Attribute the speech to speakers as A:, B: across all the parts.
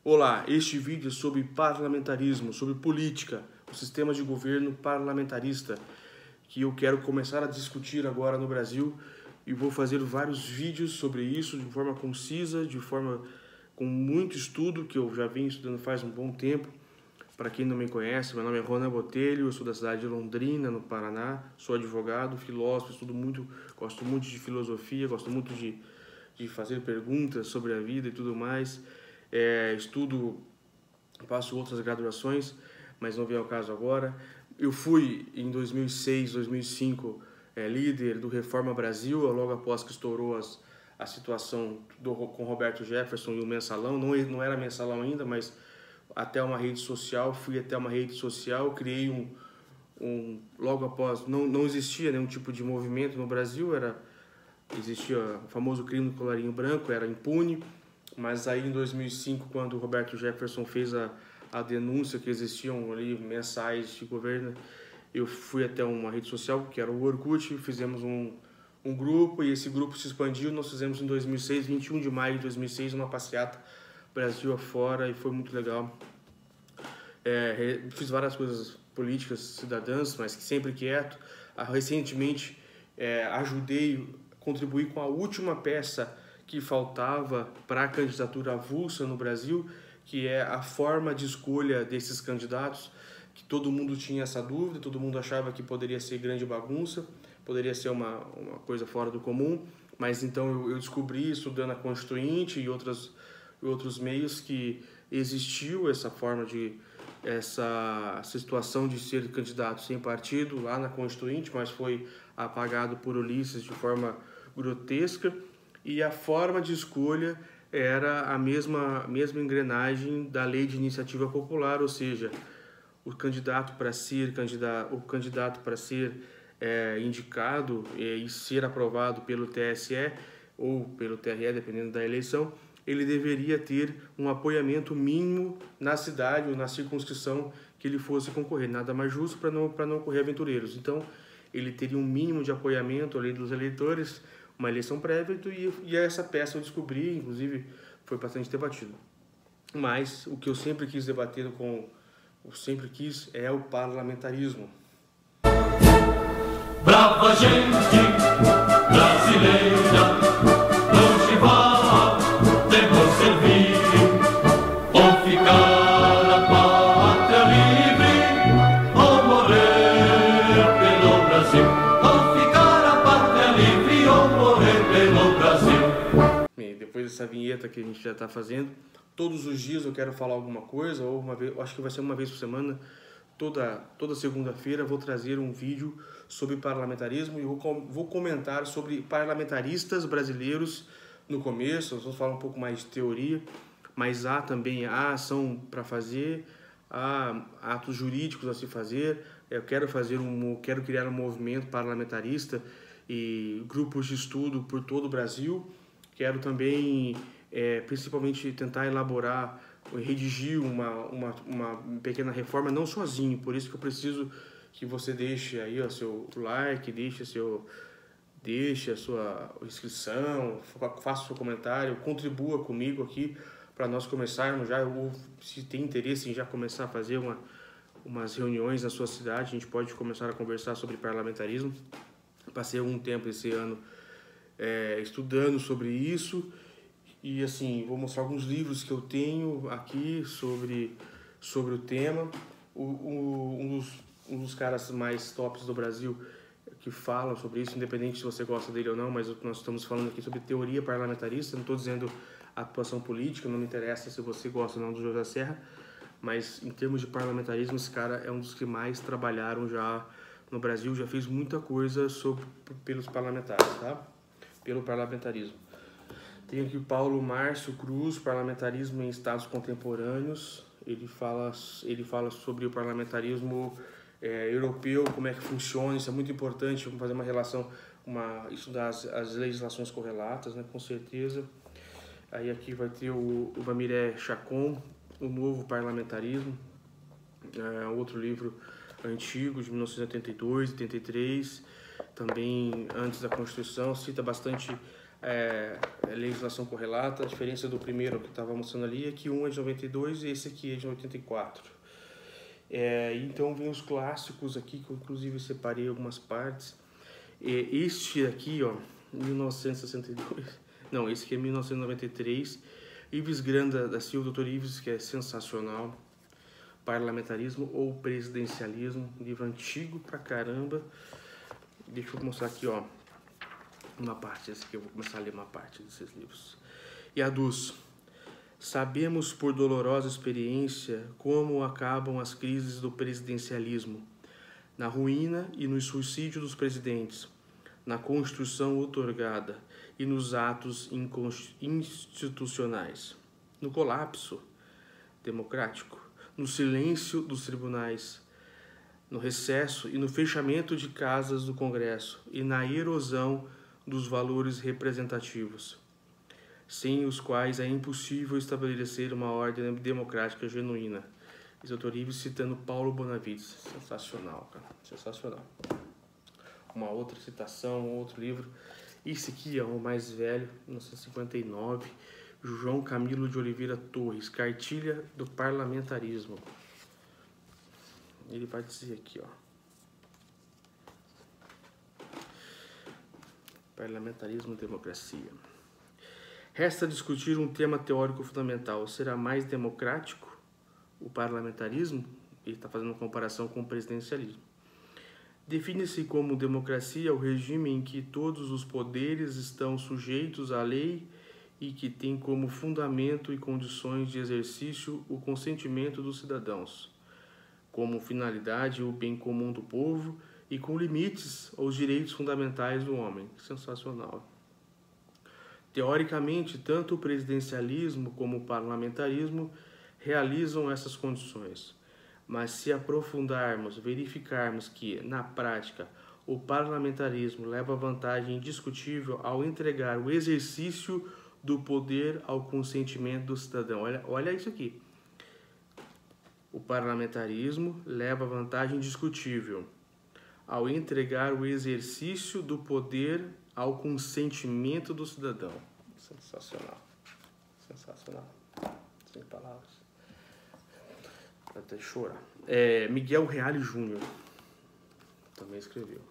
A: Olá, este vídeo é sobre parlamentarismo, sobre política, o sistema de governo parlamentarista, que eu quero começar a discutir agora no Brasil e vou fazer vários vídeos sobre isso de forma concisa, com muito estudo, que eu já venho estudando faz um bom tempo. Para quem não me conhece, meu nome é Ronan Botelho, eu sou da cidade de Londrina, no Paraná, sou advogado, filósofo, gosto muito de filosofia, gosto muito de fazer perguntas sobre a vida e tudo mais. Faço outras graduações, mas não vem ao caso agora. Eu fui em 2006, 2005 líder do Reforma Brasil, logo após que estourou a situação com Roberto Jefferson e o Mensalão. Não era Mensalão ainda, mas fui até uma rede social, criei logo após, não existia nenhum tipo de movimento no Brasil, existia o famoso crime do colarinho branco, era impune, mas aí em 2005, quando o Roberto Jefferson fez a denúncia que existiam ali mensais de governo, eu fui até uma rede social, que era o Orkut, fizemos um grupo, e esse grupo se expandiu. Nós fizemos em 2006, 21 de maio de 2006, uma passeata Brasil afora, e foi muito legal. Fiz várias coisas políticas, cidadãs, mas sempre quieto. Recentemente contribuí com a última peça que faltava para a candidatura avulsa no Brasil, que é a forma de escolha desses candidatos, que todo mundo tinha essa dúvida, todo mundo achava que poderia ser grande bagunça, poderia ser uma coisa fora do comum, mas então eu descobri, estudando a Constituinte e outros meios, que existiu essa situação de ser candidato sem partido lá na Constituinte, mas foi apagado por Ulisses de forma grotesca, e a forma de escolha era a mesma engrenagem da Lei de Iniciativa Popular, ou seja, o candidato para ser indicado e ser aprovado pelo TSE ou pelo TRE, dependendo da eleição, ele deveria ter um apoiamento mínimo na cidade ou na circunscrição que ele fosse concorrer. Nada mais justo para não ocorrer aventureiros. Então, ele teria um mínimo de apoiamento ali dos eleitores, uma eleição prévia, e essa peça eu descobri, inclusive foi bastante debatido. Mas o que eu sempre quis debater é o parlamentarismo.
B: Brava gente brasileira, não te vá, temos servir, ou ficar a pátria livre, ou morrer pelo Brasil, ou ficar a pátria livre, ou morrer pelo Brasil.
A: Bem, depois dessa vinheta que a gente já está fazendo, todos os dias eu quero falar alguma coisa, ou acho que vai ser uma vez por semana. Toda segunda-feira vou trazer um vídeo sobre parlamentarismo e vou comentar sobre parlamentaristas brasileiros no começo. Nós vamos falar um pouco mais de teoria, mas há também a ação para fazer, há atos jurídicos a se fazer. Eu quero criar um movimento parlamentarista e grupos de estudo por todo o Brasil. Quero também, principalmente, tentar redigir uma pequena reforma, não sozinho. Por isso que eu preciso que você deixe aí o seu like, deixe a sua inscrição, faça o seu comentário, contribua comigo aqui para nós começarmos se tem interesse em já começar a fazer umas reuniões na sua cidade. A gente pode começar a conversar sobre parlamentarismo. Passei algum tempo esse ano estudando sobre isso. E assim, vou mostrar alguns livros que eu tenho aqui sobre o tema. Um dos caras mais tops do Brasil que falam sobre isso, independente se você gosta dele ou não, mas nós estamos falando aqui sobre teoria parlamentarista. Não estou dizendo atuação política, não me interessa se você gosta ou não do José Serra, mas em termos de parlamentarismo, esse cara é um dos que mais trabalharam já no Brasil, já fez muita coisa pelos parlamentares, tá? Pelo parlamentarismo. Tem aqui o Paulo Márcio Cruz, Parlamentarismo em Estados Contemporâneos. Ele fala sobre o parlamentarismo europeu, como é que funciona. Isso é muito importante. Vamos fazer uma relação, estudar as legislações correlatas, né, com certeza. Aí aqui vai ter o Vamiré Chacon, O Novo Parlamentarismo, outro livro antigo, de 1982, 83, também antes da Constituição. Cita bastante legislação correlata. A diferença do primeiro que estava mostrando ali é que um é de 92 e esse aqui é de 84. Então vem os clássicos aqui, que eu inclusive separei algumas partes. Este aqui, ó, 1962, não, esse aqui é 1993, Ives Granda da Silva, Dr. Ives, que é sensacional, Parlamentarismo ou Presidencialismo, livro antigo pra caramba. Deixa eu mostrar aqui, ó, uma parte, essa aqui eu vou começar a ler uma parte desses livros. E a dos: sabemos por dolorosa experiência como acabam as crises do presidencialismo, na ruína e no suicídio dos presidentes, na Constituição outorgada e nos atos institucionais, no colapso democrático, no silêncio dos tribunais, no recesso e no fechamento de casas do Congresso e na erosão dos valores representativos, sem os quais é impossível estabelecer uma ordem democrática genuína. Dr. Ives citando Paulo Bonavides. Sensacional, cara. Sensacional. Uma outra citação, outro livro. Esse aqui é o mais velho, 1959. João Camilo de Oliveira Torres, Cartilha do Parlamentarismo. Ele vai dizer aqui, ó. Parlamentarismo e democracia. Resta discutir um tema teórico fundamental. Será mais democrático o parlamentarismo? Ele está fazendo uma comparação com o presidencialismo. Define-se como democracia o regime em que todos os poderes estão sujeitos à lei e que tem como fundamento e condições de exercício o consentimento dos cidadãos, como finalidade o bem comum do povo e com limites aos direitos fundamentais do homem. Sensacional. Teoricamente, tanto o presidencialismo como o parlamentarismo realizam essas condições. Mas se aprofundarmos, verificarmos que, na prática, o parlamentarismo leva vantagem indiscutível ao entregar o exercício do poder ao consentimento do cidadão. Olha isso aqui. O parlamentarismo leva vantagem indiscutível ao entregar o exercício do poder ao consentimento do cidadão. Sensacional. Sensacional. Sem palavras. Até chorar. Miguel Reale Júnior também escreveu.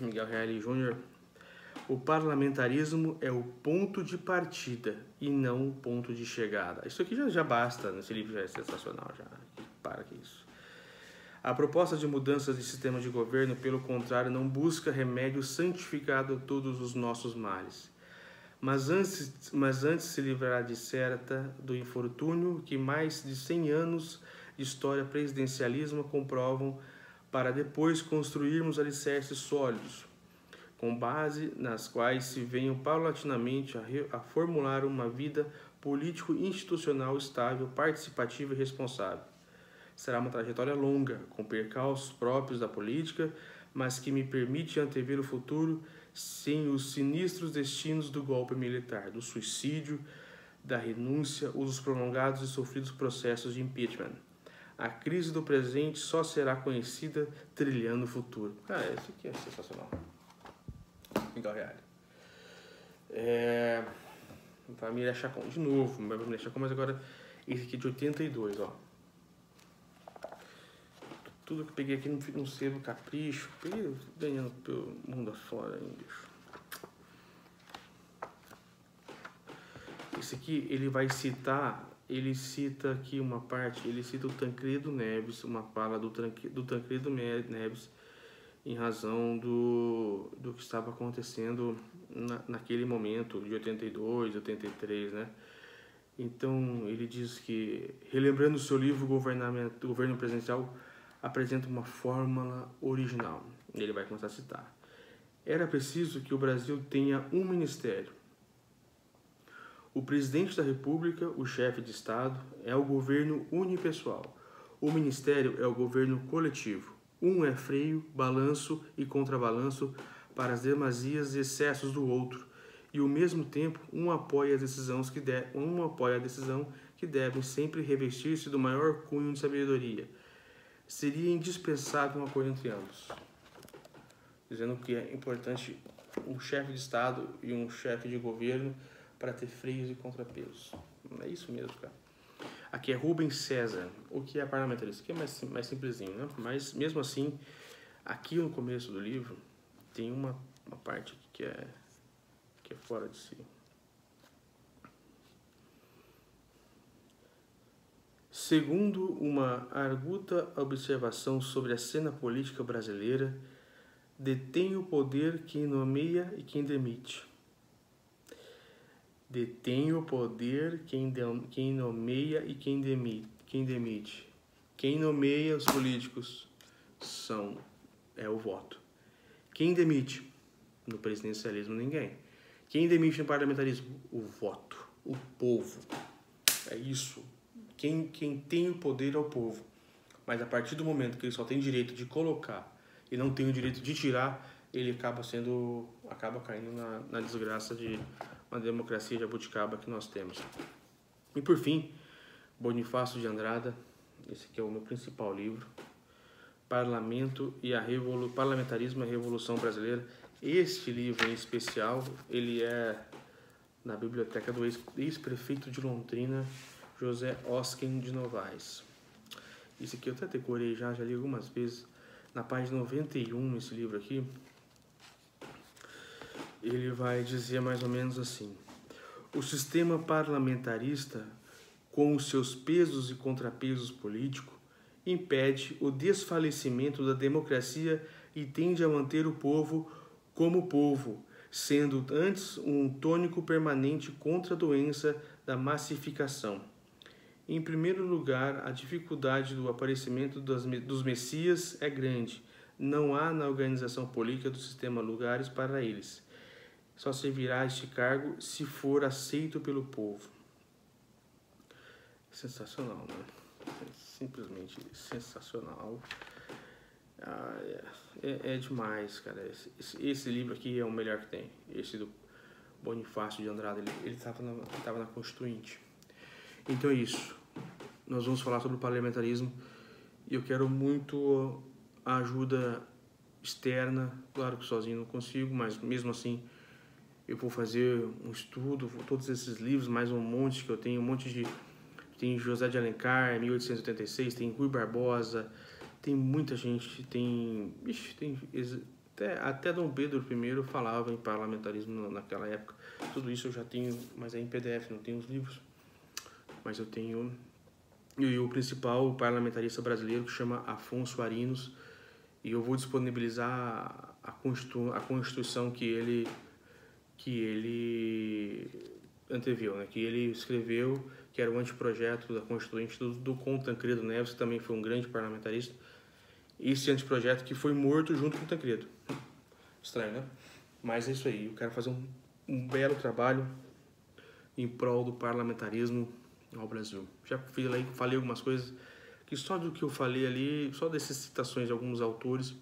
A: Miguel Reale Júnior: o parlamentarismo é o ponto de partida e não o ponto de chegada. Isso aqui já basta, nesse livro já é sensacional. Para que isso. A proposta de mudanças de sistema de governo, pelo contrário, não busca remédio santificado a todos os nossos males, mas antes se livrará de certa do infortúnio que mais de 100 anos de história presidencialismo comprovam, para depois construirmos alicerces sólidos, com base nas quais se venham paulatinamente a formular uma vida político-institucional estável, participativa e responsável. Será uma trajetória longa, com percalços próprios da política, mas que me permite antever o futuro sem os sinistros destinos do golpe militar, do suicídio, da renúncia ou dos prolongados e sofridos processos de impeachment. A crise do presente só será conhecida trilhando o futuro. Cara, isso aqui é sensacional. Miguel Reale. Família Chacon, de novo, Família Chacon, mas agora esse aqui é de 82, ó. Tudo que eu peguei aqui no selo Capricho, peguei ganhando pelo mundo afora ainda, bicho. Esse aqui, ele vai citar, ele cita aqui uma parte, ele cita o Tancredo Neves, uma fala do Tancredo Neves, em razão do que estava acontecendo naquele momento, de 82, 83, né? Então, ele diz que, relembrando o seu livro Governo Presidencial, apresenta uma fórmula original. Ele vai começar a citar. Era preciso que o Brasil tenha um ministério. O presidente da República, o chefe de Estado, é o governo unipessoal. O ministério é o governo coletivo. Um é freio, balanço e contrabalanço para as demazias e excessos do outro. E, ao mesmo tempo, um apoia a decisão que devem sempre revestir-se do maior cunho de sabedoria. Seria indispensável um acordo entre ambos. dizendo que é importante um chefe de Estado e um chefe de governo para ter freios e contrapesos. É isso mesmo, cara. Aqui é Rubens César, o que é parlamentarista. Aqui é mais simplesinho, né? Mas, mesmo assim, aqui no começo do livro, tem uma parte que é fora de si. Segundo uma arguta observação sobre a cena política brasileira, detém o poder quem nomeia e quem demite. Detém o poder quem nomeia e quem demite. Quem nomeia os políticos é o voto. Quem demite? No presidencialismo, ninguém. Quem demite no parlamentarismo? O voto, o povo. É isso. Quem tem o poder é o povo. Mas a partir do momento que ele só tem direito de colocar e não tem o direito de tirar, ele acaba caindo na desgraça de uma democracia jabuticaba que nós temos. E por fim, Bonifácio de Andrada, esse aqui é o meu principal livro, Parlamentarismo e a Revolução Brasileira. Este livro em especial, ele é na biblioteca do ex-prefeito de Londrina, José Osken de Novaes. Esse aqui eu até decorei já li algumas vezes. Na página 91, esse livro aqui, ele vai dizer mais ou menos assim: o sistema parlamentarista, com os seus pesos e contrapesos políticos, impede o desfalecimento da democracia e tende a manter o povo como povo, sendo antes um tônico permanente contra a doença da massificação. Em primeiro lugar, a dificuldade do aparecimento dos messias é grande. Não há na organização política do sistema lugares para eles. Só servirá este cargo se for aceito pelo povo. Sensacional, né? Simplesmente sensacional. É demais, cara. Esse livro aqui é o melhor que tem. Esse do Bonifácio de Andrada, ele estava na Constituinte. Então é isso. Nós vamos falar sobre o parlamentarismo e eu quero muito a ajuda externa. Claro que sozinho não consigo, mas mesmo assim eu vou fazer um estudo, todos esses livros, mais um monte que eu tenho, tem José de Alencar, 1886, tem Rui Barbosa, tem muita gente, até Dom Pedro I falava em parlamentarismo naquela época. Tudo isso eu já tenho, mas é em PDF, não tenho os livros. Mas eu tenho... E o principal parlamentarista brasileiro, que chama Afonso Arinos, e eu vou disponibilizar a Constituição que ele anteviu, né? Que ele escreveu, que era o anteprojeto da Constituinte do Conde Tancredo Neves, que também foi um grande parlamentarista. Esse anteprojeto que foi morto junto com o Tancredo. Estranho, né? Mas é isso aí, eu quero fazer um belo trabalho em prol do parlamentarismo ao Brasil. Já falei algumas coisas que só do que eu falei ali, só dessas citações de alguns autores,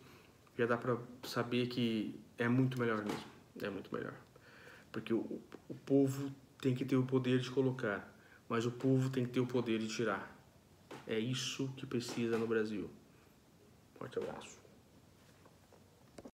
A: já dá para saber que é muito melhor mesmo. É muito melhor. Porque o povo tem que ter o poder de colocar, mas o povo tem que ter o poder de tirar. É isso que precisa no Brasil. Forte abraço.